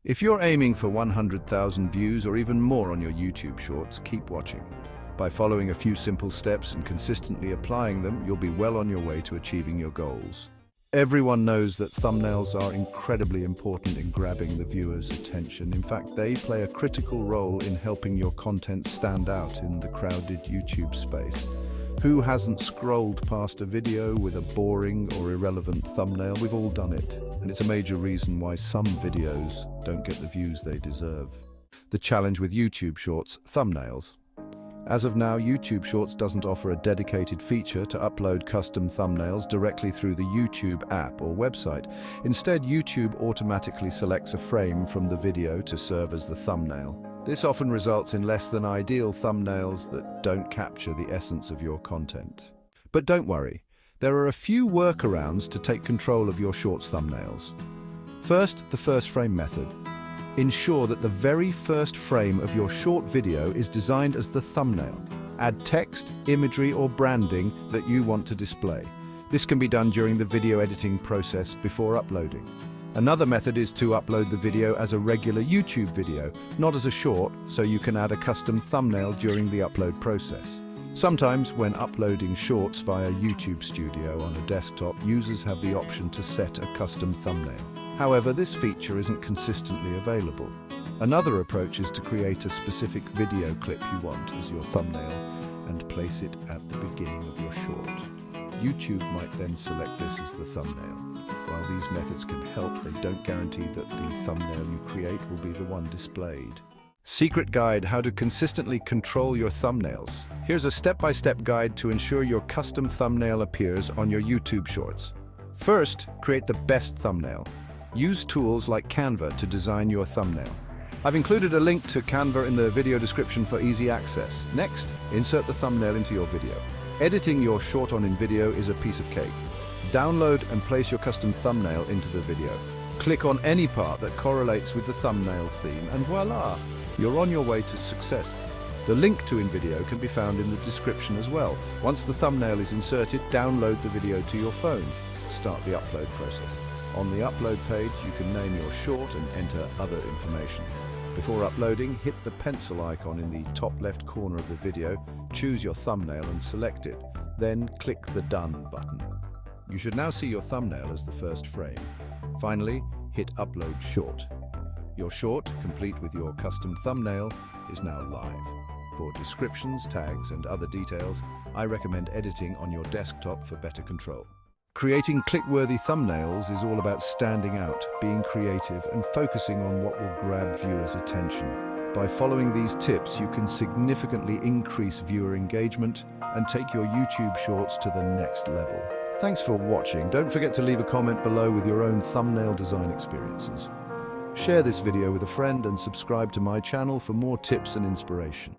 If you're aiming for 100,000 views or even more on your YouTube Shorts, keep watching. By following a few simple steps and consistently applying them, you'll be well on your way to achieving your goals. Everyone knows that thumbnails are incredibly important in grabbing the viewer's attention. In fact, they play a critical role in helping your content stand out in the crowded YouTube space. Who hasn't scrolled past a video with a boring or irrelevant thumbnail? We've all done it, and it's a major reason why some videos don't get the views they deserve. The challenge with YouTube Shorts: thumbnails. As of now, YouTube Shorts doesn't offer a dedicated feature to upload custom thumbnails directly through the YouTube app or website. Instead, YouTube automatically selects a frame from the video to serve as the thumbnail. This often results in less than ideal thumbnails that don't capture the essence of your content. But don't worry, there are a few workarounds to take control of your Shorts thumbnails. First, the first frame method. Ensure that the very first frame of your short video is designed as the thumbnail. Add text, imagery, or branding that you want to display. This can be done during the video editing process before uploading. Another method is to upload the video as a regular YouTube video, not as a short, so you can add a custom thumbnail during the upload process. Sometimes, when uploading shorts via YouTube Studio on a desktop, users have the option to set a custom thumbnail. However, this feature isn't consistently available. Another approach is to create a specific video clip you want as your thumbnail and place it at the beginning of your short. YouTube might then select this as the thumbnail. While these methods can help, they don't guarantee that the thumbnail you create will be the one displayed. Secret guide: how to consistently control your thumbnails. Here's a step-by-step guide to ensure your custom thumbnail appears on your YouTube Shorts. First, create the best thumbnail. Use tools like Canva to design your thumbnail. I've included a link to Canva in the video description for easy access. Next, insert the thumbnail into your video. Editing your short in video is a piece of cake. Download and place your custom thumbnail into the video. Click on any part that correlates with the thumbnail theme, and voila! You're on your way to success. The link to InVideo can be found in the description as well. Once the thumbnail is inserted, download the video to your phone. Start the upload process. On the upload page, you can name your short and enter other information. Before uploading, hit the pencil icon in the top left corner of the video, choose your thumbnail and select it. Then click the Done button. You should now see your thumbnail as the first frame. Finally, hit Upload Short. Your short, complete with your custom thumbnail, is now live. For descriptions, tags, and other details, I recommend editing on your desktop for better control. Creating click-worthy thumbnails is all about standing out, being creative, and focusing on what will grab viewers' attention. By following these tips, you can significantly increase viewer engagement and take your YouTube Shorts to the next level. Thanks for watching. Don't forget to leave a comment below with your own thumbnail design experiences. Share this video with a friend and subscribe to my channel for more tips and inspiration.